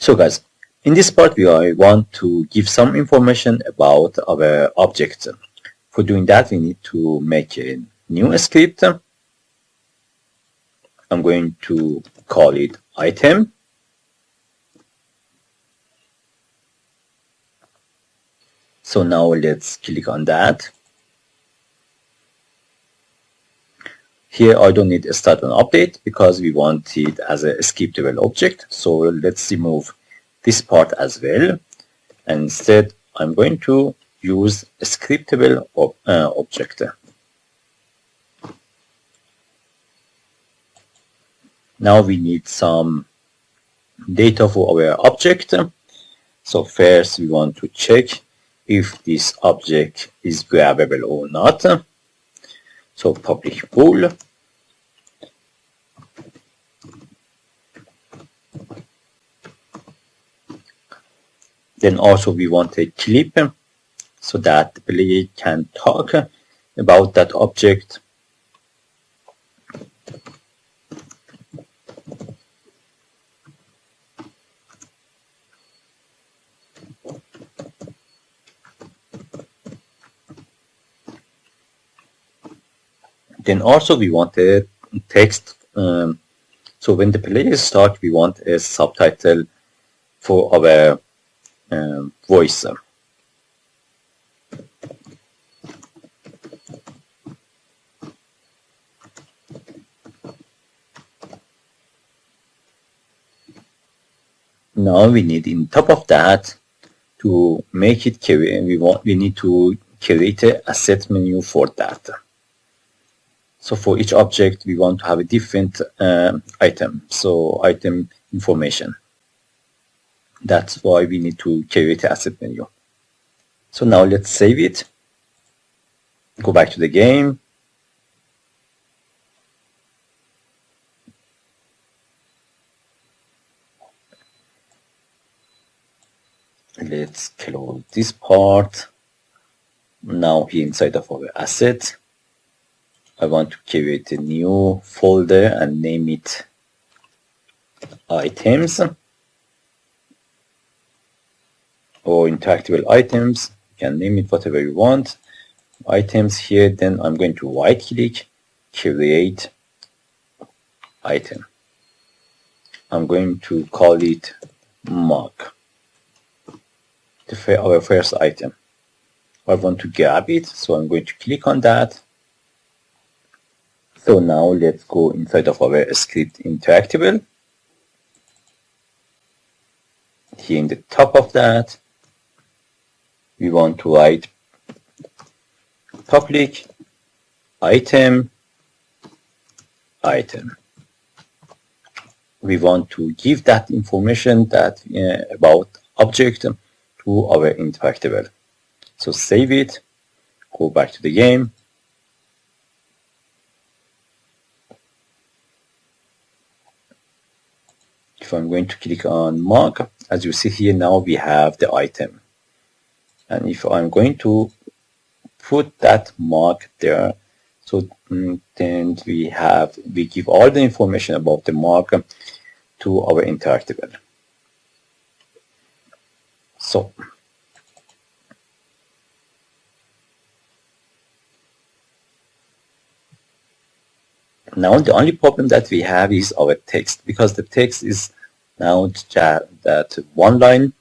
So guys, in this part I want to give some information about our object. For doing that, we need to make a new script. I'm going to call it item. So now let's click on that. Here I don't need a start and update because we want it as a scriptable object. So let's remove this part as well. And instead I'm going to use a scriptable object. Now we need some data for our object. So first we want to check if this object is grabbable or not. So public bool. Then also we want a clip so that the player can talk about that object. Then also we want a text. So when the players start, we want a subtitle for our voice. Now we need, in top of that, to make it we need to create a asset menu for that. So for each object we want to have a different item, so item information. That's why we need to create an asset menu. So now let's save it, go back to the game, let's close this part. Now here inside of our asset I want to create a new folder and name it items or interactable items. You can name it whatever you want. Items here, then I'm going to right click, create item. I'm going to call it mark, our first item. I want to grab it, so I'm going to click on that. So now let's go inside of our script interactable. Here in the top of that, we want to write public item. We want to give that information that about object to our interactable. So save it, go back to the game. If I'm going to click on mark, as you see here, now we have the item. And if I'm going to put that mark there, so then we give all the information about the mark to our interactable. So now the only problem that we have is our text, because the text is now that one line,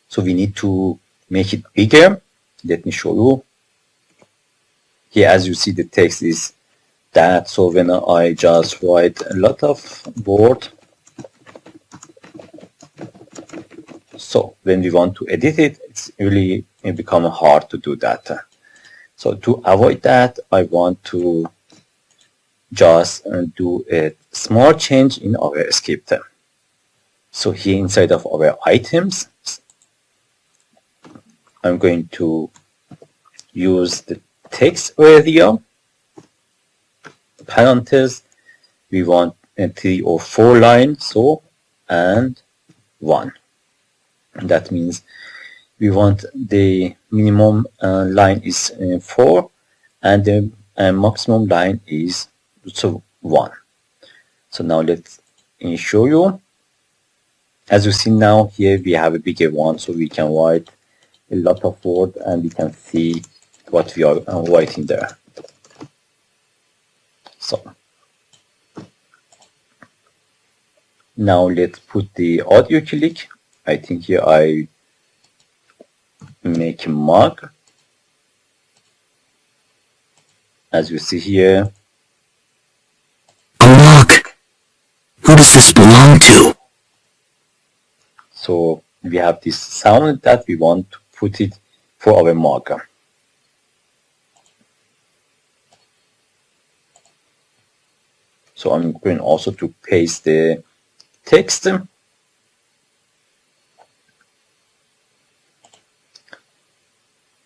so we need to make it bigger. Let me show you. Here, as you see, the text is that, so when I just write a lot of word, so when we want to edit it, it's really become hard to do that. So to avoid that, I want to just do a small change in our script. So here inside of our items, I'm going to use the text area, parentheses, we want 3 or 4 lines, so, and 1. And that means we want the minimum line is 4 and the maximum line is 1. So now let's show you. As you see now, here we have a bigger one, so we can write a lot of words and we can see what we are writing there. So now let's put the audio click. I think here I make a mug. As you see here, a mug. Who does this belong to? So we have this sound that we want to put it for our mug. So I'm going also to paste the text.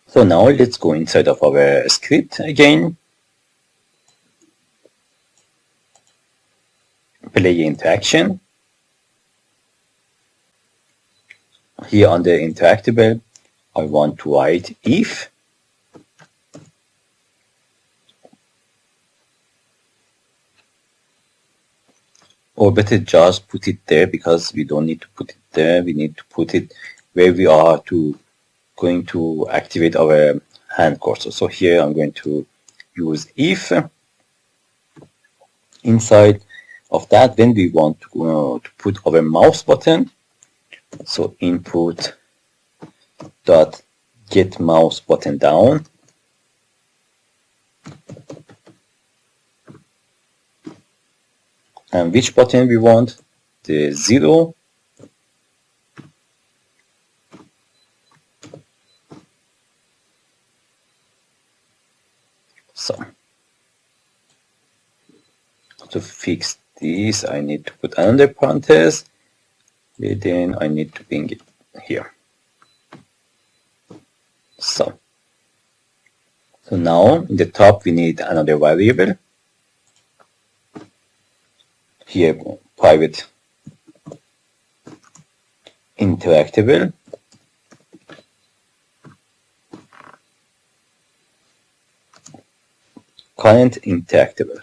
So now let's go inside of our script again. Play interaction. Here on the interactable, I want to write if. Or better just put it there, because we don't need to put it there. We need to put it where we are going to activate our hand cursor. So here I'm going to use if. Inside of that, then we want to put our mouse button. So input dot get mouse button down. And which button we want? The 0. So to fix this, I need to put another parenthesis. Then I need to bring it here. So now in the top we need another variable. Here private interactable. Current interactable.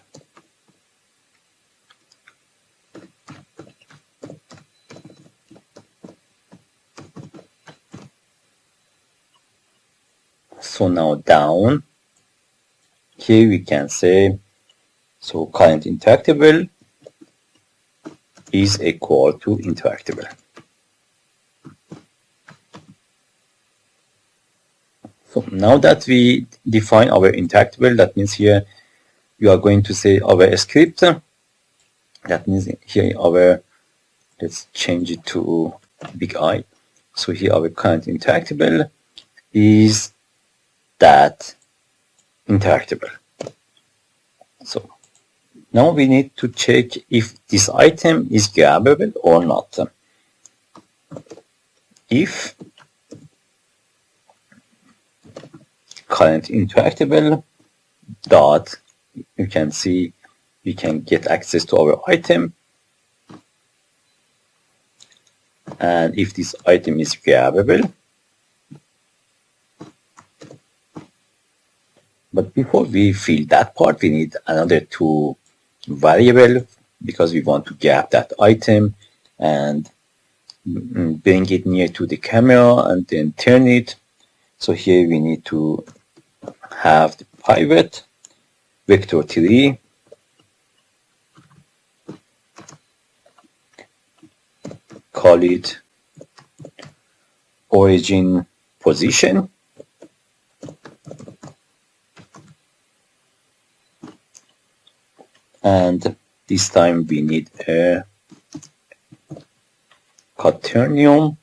So now down here we can say, so current interactable is equal to interactable. So now that we define our interactable, that means here we are going to say our script. That means here our, let's change it to big I. So here our current interactable is that interactable. So now we need to check if this item is grabbable or not. If current interactable dot, you can see we can get access to our item, and if this item is grabbable. But before we fill that part, we need another two variable, because we want to grab that item and bring it near to the camera and then turn it. So here we need to have the private vector3 call it origin position, and this time we need a quaternion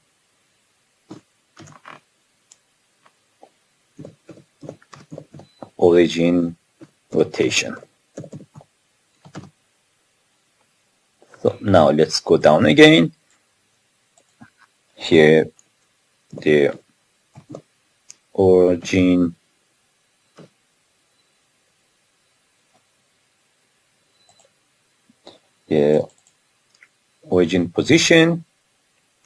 origin rotation. So now let's go down again. Here the origin position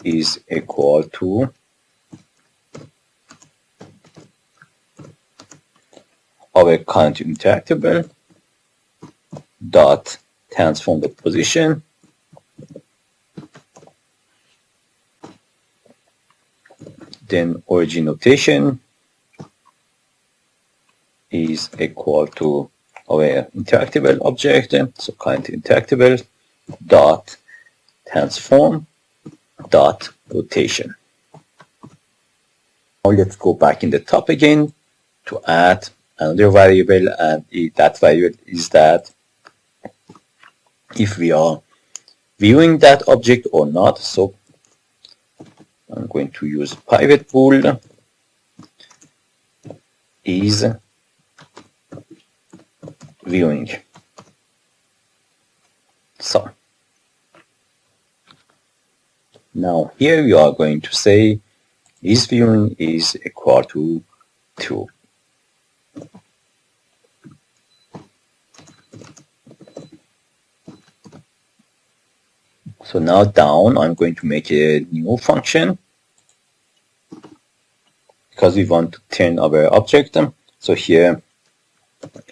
is equal to our current interactable dot transform the position then origin notation is equal to our interactable object. So current interactable dot transform dot rotation. Now let's go back in the top again to add another variable, and that variable is that if we are viewing that object or not. So I'm going to use pivot bool is viewing. So now here we are going to say is viewing is equal to true. So now down, I'm going to make a new function because we want to turn our object. So here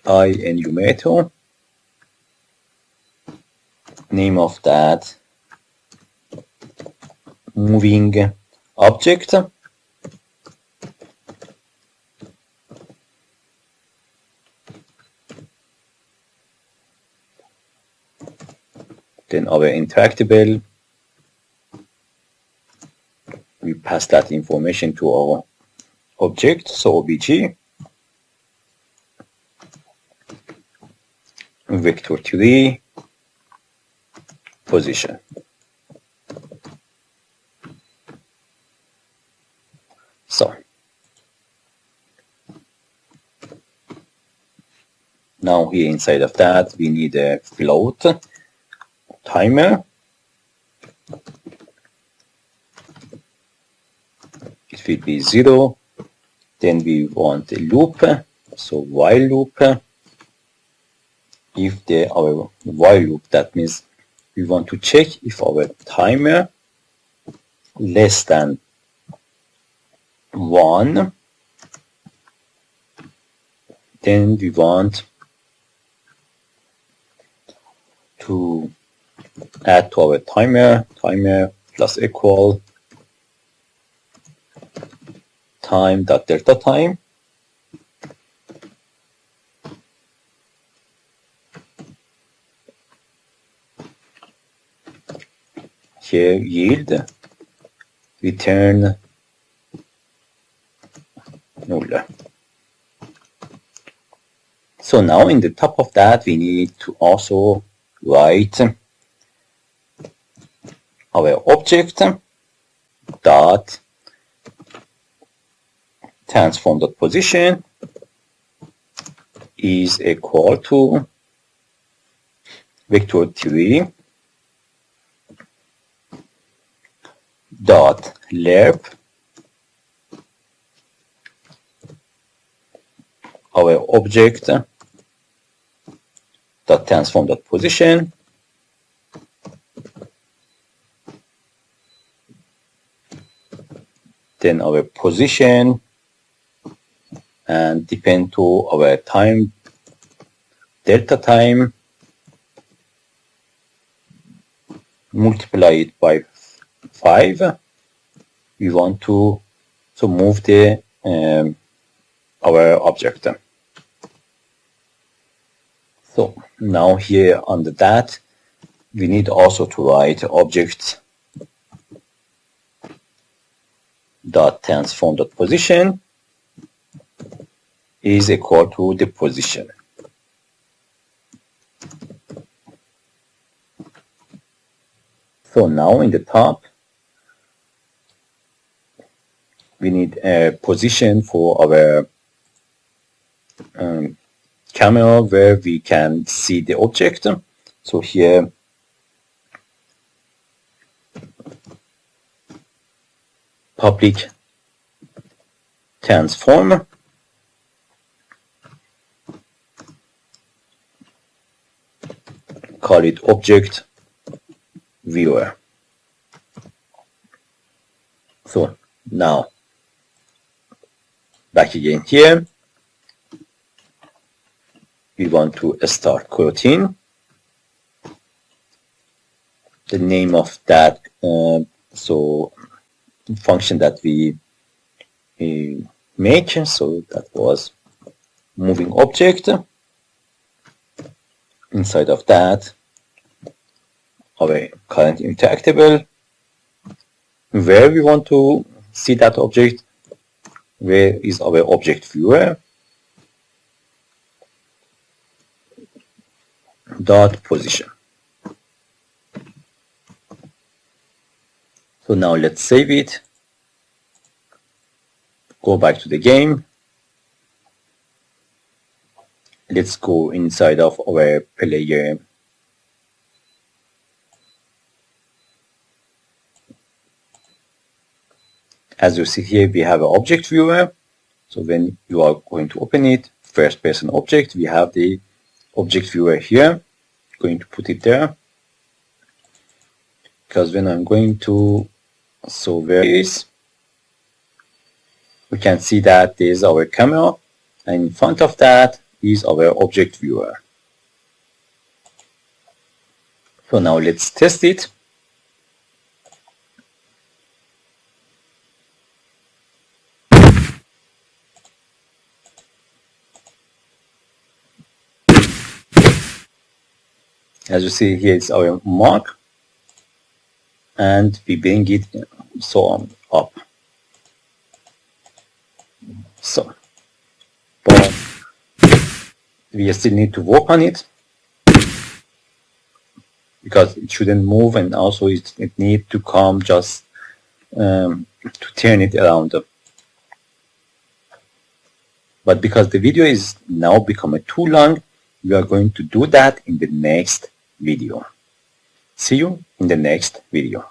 I enumerator, name of that moving object. Then our interactable, we pass that information to our object, so obj vector3 position. So now here inside of that we need a float timer. It will be 0. Then we want a loop, so while loop. If our while loop, that means we want to check if our timer less than 1, then we want to add to our timer plus equal time dot delta time. Here yield return null. So now in the top of that we need to also write our object dot transform dot position is equal to vector3 dot lerp our object dot transform dot position then our position and depend to our time delta time, multiply it by 5. We want to move the our object. So now here under that we need also to write object dot transform dot position is equal to the position. So now in the top we need a position for our camera where we can see the object. So here public transform call it object viewer. So now back again here we want to start coroutine. The name of that function that we make. So that was moving object. Inside of that, our current interactable, where we want to see that object, where is our object viewer, dot position. So now let's save it, go back to the game. Let's go inside of our player as you see here, we have an object viewer. So when you are going to open it, first person object, we have the object viewer here. Going to put it there, because when I'm going to, so where is, we can see that there's our camera, and in front of that is our object viewer. So now let's test it. As you see here, it's our mark, and we bring it so on up. So, but we still need to work on it, because it shouldn't move, and also it needs to come just to turn it around. But because the video is now becoming too long, we are going to do that in the next video. See you in the next video.